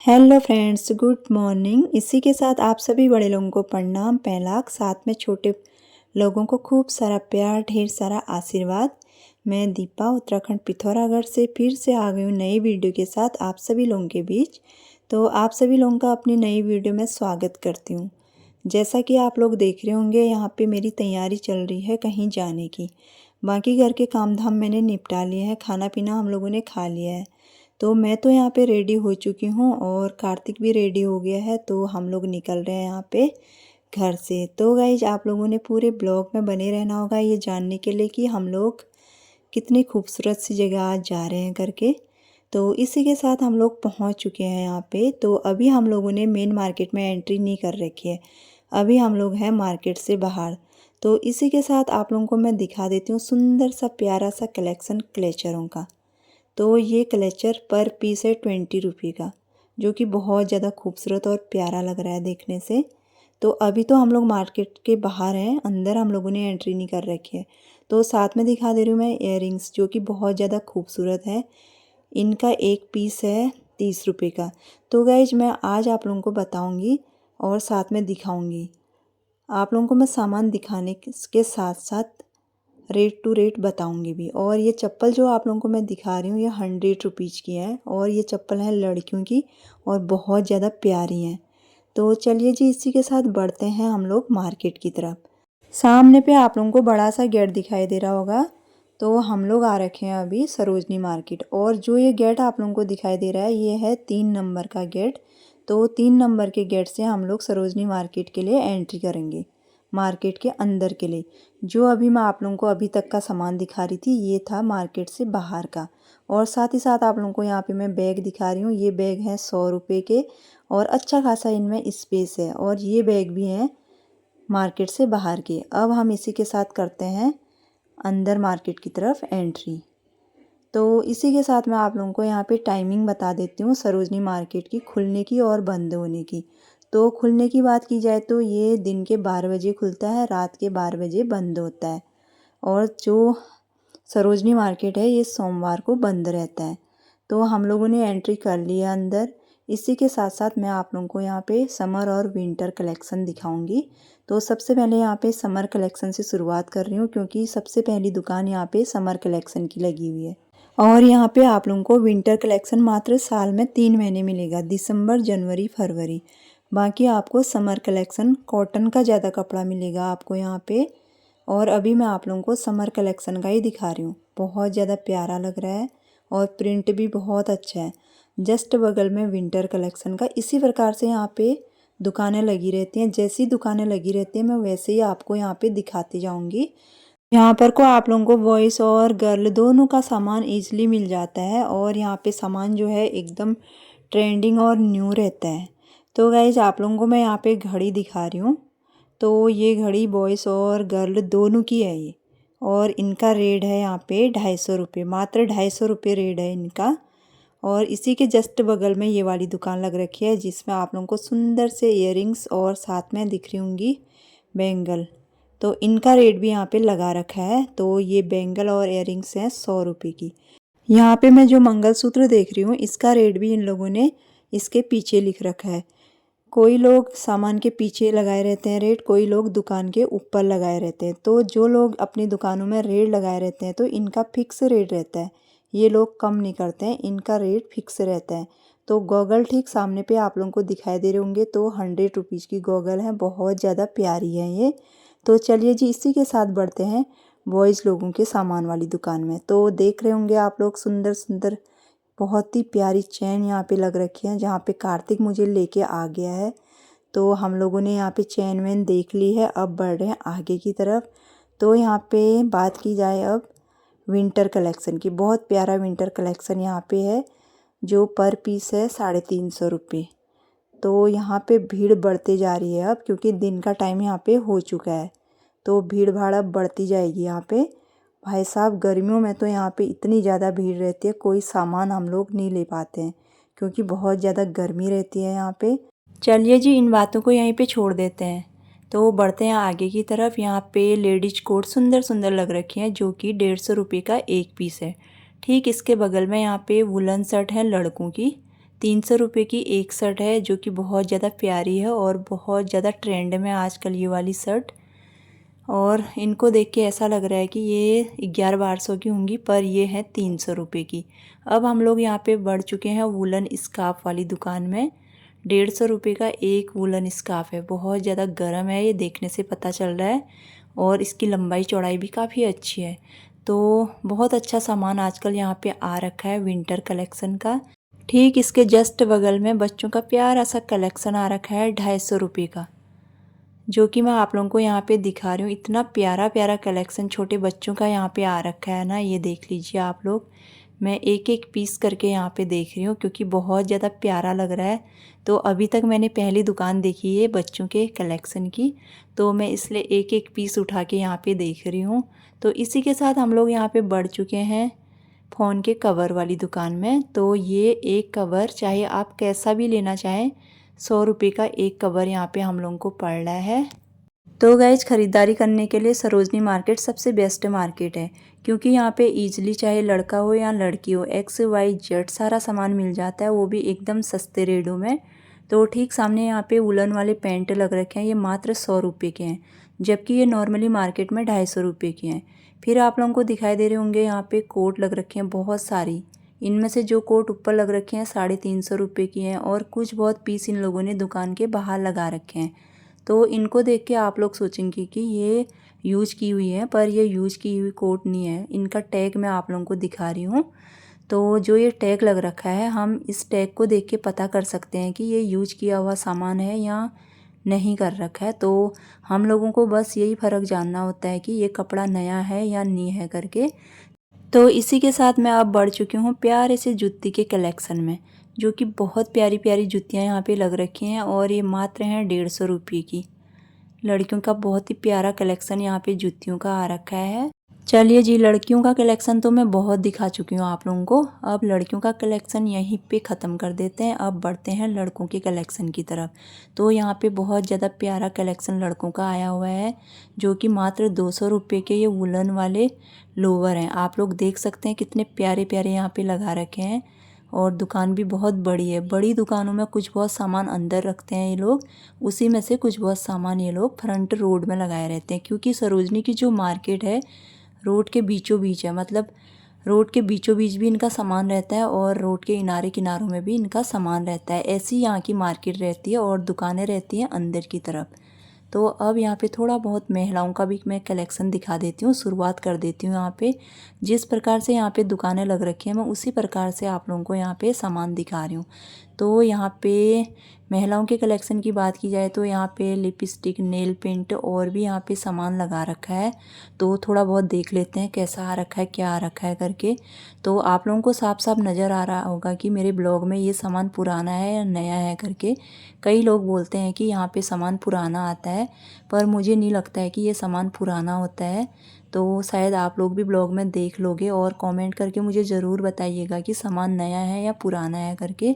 Hello friends, good morning. इसी के साथ आप सभी बड़े लोगों को प्रणाम, पहलाक, साथ में छोटे लोगों को खूब सारा प्यार, ढेर सारा आशीर्वाद। मैं दीपा उत्तराखंड पिथौरागढ़ से फिर से आ गई हूँ नई वीडियो के साथ आप सभी लोगों के बीच। तो आप सभी लोगों का अपनी नई वीडियो में स्वागत करती हूँ। जैसा कि आप लोग देख रहे होंगे, यहाँ पे मेरी तैयारी चल रही है कहीं जाने की। बाकी घर के काम धाम मैंने निपटा लिए हैं, खाना पीना हम लोगों ने खा लिया है। तो मैं तो यहाँ पे रेडी हो चुकी हूँ और कार्तिक भी रेडी हो गया है। तो हम लोग निकल रहे हैं यहाँ पे घर से। तो गाइज, आप लोगों ने पूरे ब्लॉग में बने रहना होगा ये जानने के लिए कि हम लोग कितनी खूबसूरत सी जगह आज जा रहे हैं करके। तो इसी के साथ हम लोग पहुँच चुके हैं यहाँ पे। तो अभी हम लोगों ने मेन मार्केट में एंट्री नहीं कर रखी है, अभी हम लोग हैं मार्केट से बाहर। तो इसी के साथ आप लोगों को मैं दिखा देती हूँ सुंदर सा प्यारा सा कलेक्शन क्लेचरों का। तो ये क्लेचर पर पीस है 20 रुपये का, जो कि बहुत ज़्यादा खूबसूरत और प्यारा लग रहा है देखने से। तो अभी तो हम लोग मार्केट के बाहर हैं, अंदर हम लोगों ने एंट्री नहीं कर रखी है। तो साथ में दिखा दे रही हूँ मैं इयररिंग्स, जो कि बहुत ज़्यादा खूबसूरत है। इनका एक पीस है 30 रुपये का। तो गाइज, मैं आज आप लोगों को बताऊँगी और साथ में दिखाऊँगी। आप लोगों को मैं सामान दिखाने के साथ साथ रेट टू रेट बताऊंगी भी। और ये चप्पल जो आप लोगों को मैं दिखा रही हूँ ये 100 रुपीज़ की है और ये चप्पल है लड़कियों की और बहुत ज़्यादा प्यारी हैं। तो चलिए जी, इसी के साथ बढ़ते हैं हम लोग मार्केट की तरफ। सामने पे आप लोगों को बड़ा सा गेट दिखाई दे रहा होगा। तो हम लोग आ रखे हैं अभी सरोजनी मार्केट, और जो ये गेट आप लोगों को दिखाई दे रहा है ये है 3 नंबर का गेट। तो 3 नंबर के गेट से हम लोग सरोजनी मार्केट के लिए एंट्री करेंगे, मार्केट के अंदर के लिए। जो अभी मैं आप लोगों को अभी तक का सामान दिखा रही थी ये था मार्केट से बाहर का। और साथ ही साथ आप लोगों को यहाँ पे मैं बैग दिखा रही हूँ। ये बैग हैं 100 रुपये के और अच्छा खासा इनमें स्पेस है। और ये बैग भी हैं मार्केट से बाहर के। अब हम इसी के साथ करते हैं अंदर मार्केट की तरफ एंट्री। तो इसी के साथ मैं आप लोगों को यहाँ पे टाइमिंग बता देती हूँ सरोजनी मार्केट की खुलने की और बंद होने की। तो खुलने की बात की जाए तो ये दिन के 12 बजे खुलता है, रात के 12 बजे बंद होता है। और जो सरोजनी मार्केट है ये सोमवार को बंद रहता है। तो हम लोगों ने एंट्री कर लिया अंदर। इसी के साथ साथ मैं आप लोगों को यहाँ पे समर और विंटर कलेक्शन दिखाऊंगी। तो सबसे पहले यहाँ पे समर कलेक्शन से शुरुआत कर रही हूँ, क्योंकि सबसे पहली दुकान यहाँ पे समर कलेक्शन की लगी हुई है। और यहाँ पे आप लोगों को विंटर कलेक्शन मात्र साल में 3 महीने मिलेगा, दिसंबर, जनवरी, फरवरी। बाकी आपको समर कलेक्शन कॉटन का ज़्यादा कपड़ा मिलेगा आपको यहाँ पे। और अभी मैं आप लोगों को समर कलेक्शन का ही दिखा रही हूँ। बहुत ज़्यादा प्यारा लग रहा है और प्रिंट भी बहुत अच्छा है। जस्ट बगल में विंटर कलेक्शन का इसी प्रकार से यहाँ पे दुकानें लगी रहती हैं। जैसी दुकानें लगी रहती हैं मैं वैसे ही आपको यहाँ पे दिखाती जाऊँगी। यहाँ पर को आप लोगों को बॉयज़ और गर्ल दोनों का सामान ईजिली मिल जाता है। और यहाँ पे सामान जो है एकदम ट्रेंडिंग और न्यू रहता है। तो गाइज, आप लोगों को मैं यहाँ पे घड़ी दिखा रही हूँ। तो ये घड़ी बॉयज़ और गर्ल दोनों की है ये। और इनका रेट है यहाँ पे 250 रुपये, मात्र 250 रुपये रेट है इनका। और इसी के जस्ट बगल में ये वाली दुकान लग रखी है, जिसमें आप लोगों को सुंदर से इयररिंग्स और साथ में दिख रही होंगी बैंगल। तो इनका रेट भी यहाँ पे लगा रखा है। तो ये बैंगल और इयररिंग्स हैं 100 रुपये की। यहाँ पे मैं जो मंगलसूत्र देख रही हूँ इसका रेट भी इन लोगों ने इसके पीछे लिख रखा है। कोई लोग सामान के पीछे लगाए रहते हैं रेट, कोई लोग दुकान के ऊपर लगाए रहते हैं। तो जो लोग अपनी दुकानों में रेट लगाए रहते हैं तो इनका फिक्स रेट रहता है, ये लोग कम नहीं करते हैं, इनका रेट फिक्स रहता है। तो गॉगल ठीक सामने पे आप लोगों को दिखाई दे रहे होंगे। तो 100 रुपीज़ की गॉगल है, बहुत ज़्यादा प्यारी है ये। तो चलिए जी, इसी के साथ बढ़ते हैं बॉयज़ लोगों के सामान वाली दुकान में। तो देख रहे होंगे आप लोग सुंदर सुंदर बहुत ही प्यारी चैन यहाँ पे लग रखी है, जहाँ पे कार्तिक मुझे लेके आ गया है। तो हम लोगों ने यहाँ पे चैन वैन देख ली है, अब बढ़ रहे हैं आगे की तरफ। तो यहाँ पे बात की जाए अब विंटर कलेक्शन की। बहुत प्यारा विंटर कलेक्शन यहाँ पे है, जो पर पीस है 350 रुपये। तो यहाँ पे भीड़ बढ़ते जा रही है अब, क्योंकि दिन का टाइम यहाँ पे हो चुका है। तो भीड़ भाड़ अब बढ़ती जाएगी यहाँ पे। भाई साहब, गर्मियों में तो यहाँ पे इतनी ज़्यादा भीड़ रहती है, कोई सामान हम लोग नहीं ले पाते हैं, क्योंकि बहुत ज़्यादा गर्मी रहती है यहाँ पे। चलिए जी, इन बातों को यहीं पे छोड़ देते हैं। तो बढ़ते हैं आगे की तरफ। यहाँ पे लेडीज कोट सुंदर सुंदर लग रखे हैं, जो कि 150 रुपये का एक पीस है। ठीक इसके बगल में यहाँ पे वुलन शर्ट है लड़कों की, 300 रुपये की एक शर्ट है जो कि बहुत ज़्यादा प्यारी है और बहुत ज़्यादा ट्रेंड में आजकल ये वाली शर्ट। और इनको देख के ऐसा लग रहा है कि ये 1100-1200 की होंगी, पर ये है 300 रुपये की। अब हम लोग यहाँ पे बढ़ चुके हैं वूलन स्कार्फ वाली दुकान में। 150 रुपये का एक वूलन स्कार्फ है, बहुत ज़्यादा गर्म है, ये देखने से पता चल रहा है। और इसकी लंबाई चौड़ाई भी काफ़ी अच्छी है। तो बहुत अच्छा सामान आजकल यहाँ पे आ रखा है विंटर कलेक्शन का। ठीक इसके जस्ट बगल में बच्चों का प्यारा सा कलेक्शन आ रखा है 250 रुपये का, जो कि मैं आप लोगों को यहाँ पे दिखा रही हूँ। इतना प्यारा प्यारा कलेक्शन छोटे बच्चों का यहाँ पे आ रखा है ना, ये देख लीजिए आप लोग। मैं एक एक पीस करके यहाँ पे देख रही हूँ क्योंकि बहुत ज़्यादा प्यारा लग रहा है। तो अभी तक मैंने पहली दुकान देखी है बच्चों के कलेक्शन की, तो मैं इसलिए एक एक पीस उठा के यहाँ पे देख रही हूँ। तो इसी के साथ हम लोग यहाँ पे बढ़ चुके हैं फ़ोन के कवर वाली दुकान में। तो ये एक कवर चाहे आप कैसा भी लेना चाहें, 100 रुपये का एक कवर यहाँ पे हम लोगों को पड़ रहा है। तो गाइज ख़रीदारी करने के लिए सरोजनी मार्केट सबसे बेस्ट मार्केट है, क्योंकि यहाँ पे ईजिली चाहे लड़का हो या लड़की हो XYZ सारा सामान मिल जाता है, वो भी एकदम सस्ते रेटों में। तो ठीक सामने यहाँ पे वुलन वाले पैंट लग रखे हैं, ये मात्र 100 रुपये के हैं, जबकि ये नॉर्मली मार्केट में 250 रुपये के हैं। फिर आप लोगों को दिखाई दे रहे होंगे यहाँ पे कोट लग रखे हैं बहुत सारी। इनमें से जो कोट ऊपर लग रखे हैं 350 रुपये की हैं, और कुछ बहुत पीस इन लोगों ने दुकान के बाहर लगा रखे हैं। तो इनको देख के आप लोग सोचेंगे कि ये यूज की हुई है, पर ये यूज की हुई कोट नहीं है। इनका टैग मैं आप लोगों को दिखा रही हूँ। तो जो ये टैग लग रखा है, हम इस टैग को देख के पता कर सकते हैं कि ये यूज किया हुआ सामान है या नहीं कर रखा है। तो हम लोगों को बस यही फ़र्क जानना होता है कि ये कपड़ा नया है या नहीं है करके। तो इसी के साथ मैं अब बढ़ चुकी हूँ प्यारे से जूती के कलेक्शन में, जो कि बहुत प्यारी प्यारी जूतियाँ यहाँ पे लग रखी हैं, और ये मात्र हैं 150 रुपये की। लड़कियों का बहुत ही प्यारा कलेक्शन यहाँ पे जूतियों का आ रखा है। चलिए जी, लड़कियों का कलेक्शन तो मैं बहुत दिखा चुकी हूँ आप लोगों को, अब लड़कियों का कलेक्शन यहीं पे ख़त्म कर देते हैं। अब बढ़ते हैं लड़कों के कलेक्शन की तरफ। तो यहाँ पे बहुत ज़्यादा प्यारा कलेक्शन लड़कों का आया हुआ है, जो कि मात्र 200 रुपये के ये वुलन वाले लोवर हैं। आप लोग देख सकते हैं कितने प्यारे प्यारे यहाँ पे लगा रखे हैं, और दुकान भी बहुत बड़ी है। बड़ी दुकानों में कुछ बहुत सामान अंदर रखते हैं ये लोग, उसी में से कुछ बहुत सामान ये लोग फ्रंट रोड में लगाए रहते हैं, क्योंकि सरोजनी की जो मार्केट है रोड के बीचों बीच है। मतलब रोड के बीचों बीच भी इनका सामान रहता है, और रोड के किनारे किनारों में भी इनका सामान रहता है। ऐसी यहाँ की मार्केट रहती है, और दुकानें रहती हैं अंदर की तरफ। तो अब यहाँ पे थोड़ा बहुत महिलाओं का भी मैं कलेक्शन दिखा देती हूँ, शुरुआत कर देती हूँ। यहाँ पे जिस प्रकार से यहाँ पे दुकानें लग रखी हैं, मैं उसी प्रकार से आप लोगों को यहाँ पे सामान दिखा रही हूँ। तो यहाँ पे महिलाओं के कलेक्शन की बात की जाए तो यहाँ पे लिपस्टिक, नेल पेंट और भी यहाँ पे सामान लगा रखा है। तो थोड़ा बहुत देख लेते हैं कैसा आ रखा है, क्या आ रखा है करके। तो आप लोगों को साफ साफ नज़र आ रहा होगा कि मेरे ब्लॉग में ये सामान पुराना है या नया है करके। कई लोग बोलते हैं कि यहाँ पे सामान पुराना आता है, पर मुझे नहीं लगता है कि ये सामान पुराना होता है। तो शायद आप लोग भी ब्लॉग में देख लोगे, और कमेंट करके मुझे ज़रूर बताइएगा कि सामान नया है या पुराना है करके।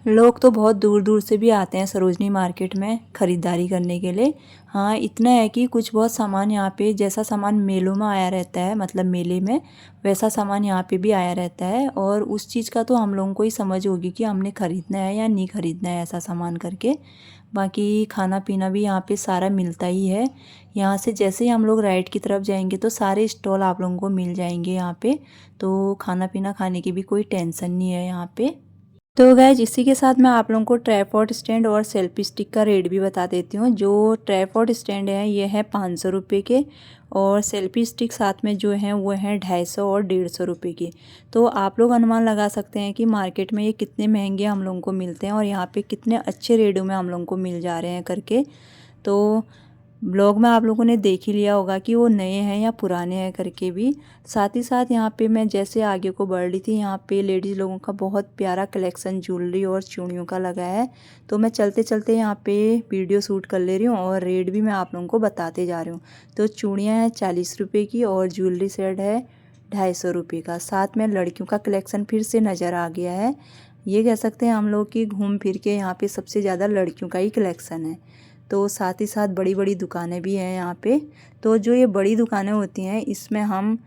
लोग तो बहुत दूर दूर से भी आते हैं सरोजनी मार्केट में ख़रीदारी करने के लिए। हाँ, इतना है कि कुछ बहुत सामान यहाँ पे, जैसा सामान मेलों में आया रहता है, मतलब मेले में, वैसा सामान यहाँ पे भी आया रहता है। और उस चीज़ का तो हम लोगों को ही समझ होगी कि हमने ख़रीदना है या नहीं ख़रीदना है ऐसा सामान करके। बाकी खाना पीना भी यहाँ पे सारा मिलता ही है। यहाँ से जैसे ही हम लोग राइट की तरफ जाएंगे तो सारे स्टॉल आप लोगों को मिल जाएंगे यहाँ पे। तो खाना पीना खाने की भी कोई टेंशन नहीं है यहाँ पे। तो गाइज, इसी के साथ मैं आप लोगों को ट्राइपॉड स्टैंड और सेल्फी स्टिक का रेट भी बता देती हूँ। जो ट्राइपॉड स्टैंड है ये है 500 रुपये के, और सेल्फी स्टिक साथ में जो है वो है 250 और 150 रुपये की। तो आप लोग अनुमान लगा सकते हैं कि मार्केट में ये कितने महंगे हम लोगों को मिलते हैं, और यहाँ पे कितने अच्छे रेटों में हम लोगों को मिल जा रहे हैं करके। तो ब्लॉग में आप लोगों ने देख ही लिया होगा कि वो नए हैं या पुराने हैं करके भी। साथ ही साथ यहाँ पे मैं जैसे आगे को बढ़ रही थी, यहाँ पे लेडीज़ लोगों का बहुत प्यारा कलेक्शन ज्वेलरी और चूड़ियों का लगा है। तो मैं चलते चलते यहाँ पे वीडियो शूट कर ले रही हूँ, और रेट भी मैं आप लोगों को बताते जा रही हूँ। तो चूड़ियाँ हैं 40 रुपये की, और ज्वेलरी सेट है 250 रुपये का। साथ में लड़कियों का कलेक्शन फिर से नज़र आ गया है। ये कह सकते हैं हम लोग कि घूम फिर के यहाँ पे सबसे ज़्यादा लड़कियों का ही कलेक्शन है। तो साथ ही साथ बड़ी बड़ी दुकानें भी हैं यहाँ पे। तो जो ये बड़ी दुकानें होती हैं, इसमें हम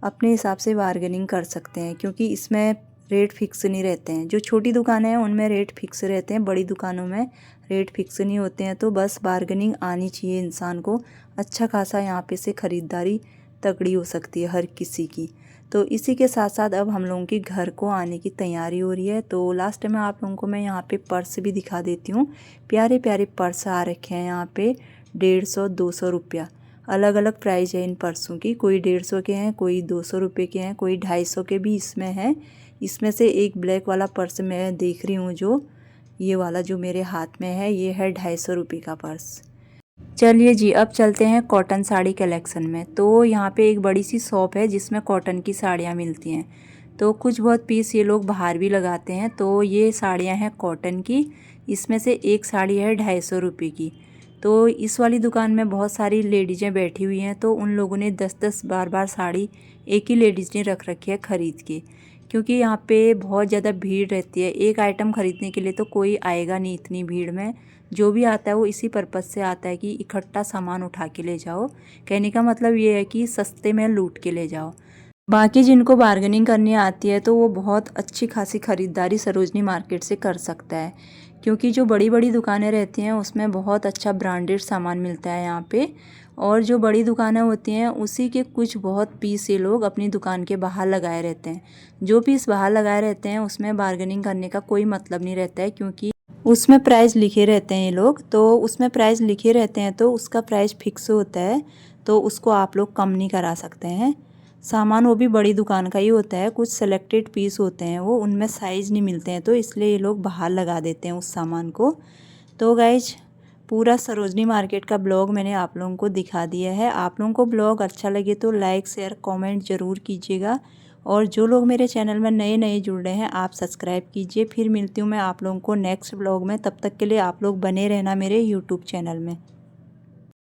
अपने हिसाब से बार्गेनिंग कर सकते हैं, क्योंकि इसमें रेट फिक्स नहीं रहते हैं। जो छोटी दुकानें हैं उनमें रेट फिक्स रहते हैं, बड़ी दुकानों में रेट फिक्स नहीं होते हैं। तो बस बार्गेनिंग आनी चाहिए इंसान को, अच्छा खासा यहाँ पे से ख़रीदारी तगड़ी हो सकती है हर किसी की। तो इसी के साथ साथ अब हम लोगों की घर को आने की तैयारी हो रही है। तो लास्ट में आप लोगों को मैं यहाँ पे पर्स भी दिखा देती हूँ। प्यारे प्यारे पर्स आ रखे हैं यहाँ पे, 150-200 रुपया। अलग अलग प्राइस है इन पर्सों की, कोई 150 के हैं, कोई 200 रुपये के हैं, कोई 250 के भी इसमें हैं। इसमें से एक ब्लैक वाला पर्स मैं देख रही हूँ, जो ये वाला जो मेरे हाथ में है, ये है 250 रुपये का पर्स। चलिए जी, अब चलते हैं कॉटन साड़ी कलेक्शन में। तो यहाँ पे एक बड़ी सी शॉप है जिसमें कॉटन की साड़ियाँ मिलती हैं। तो कुछ बहुत पीस ये लोग बाहर भी लगाते हैं। तो ये साड़ियाँ हैं कॉटन की, इसमें से एक साड़ी है 250 रुपये की। तो इस वाली दुकान में बहुत सारी लेडीज़ें बैठी हुई हैं। तो उन लोगों ने 10-10 बार साड़ी एक ही लेडीज़ ने रख रखी है ख़रीद के, क्योंकि यहाँ पे बहुत ज़्यादा भीड़ रहती है। एक आइटम ख़रीदने के लिए तो कोई आएगा नहीं इतनी भीड़ में। जो भी आता है वो इसी पर्पज़ से आता है कि इकट्ठा सामान उठा के ले जाओ। कहने का मतलब ये है कि सस्ते में लूट के ले जाओ। बाकी जिनको बार्गेनिंग करनी आती है तो वो बहुत अच्छी खासी ख़रीदारी सरोजनी मार्केट से कर सकता है, क्योंकि जो बड़ी बड़ी दुकानें रहती हैं उसमें बहुत अच्छा ब्रांडेड सामान मिलता है यहाँ पे। और जो बड़ी दुकानें होती हैं उसी के कुछ बहुत पीस ये लोग अपनी दुकान के बाहर लगाए रहते हैं। जो पीस बाहर लगाए रहते हैं उसमें बार्गेनिंग करने का कोई मतलब नहीं रहता है, क्योंकि उसमें प्राइस लिखे रहते हैं ये लोग। तो उसमें प्राइस लिखे रहते हैं तो उसका प्राइस फिक्स होता है, तो उसको आप लोग कम नहीं करा सकते हैं। सामान वो भी बड़ी दुकान का ही होता है, कुछ सेलेक्टेड पीस होते हैं वो, उनमें साइज़ नहीं मिलते हैं, तो इसलिए ये लोग बाहर लगा देते हैं उस सामान को। तो गाइज, पूरा सरोजनी मार्केट का ब्लॉग मैंने आप लोगों को दिखा दिया है। आप लोगों को ब्लॉग अच्छा लगे तो लाइक शेयर कमेंट ज़रूर कीजिएगा। और जो लोग मेरे चैनल में नए नए जुड़ रहे हैं आप सब्सक्राइब कीजिए। फिर मिलती हूँ मैं आप लोगों को नेक्स्ट ब्लॉग में, तब तक के लिए आप लोग बने रहना मेरे यूट्यूब चैनल में।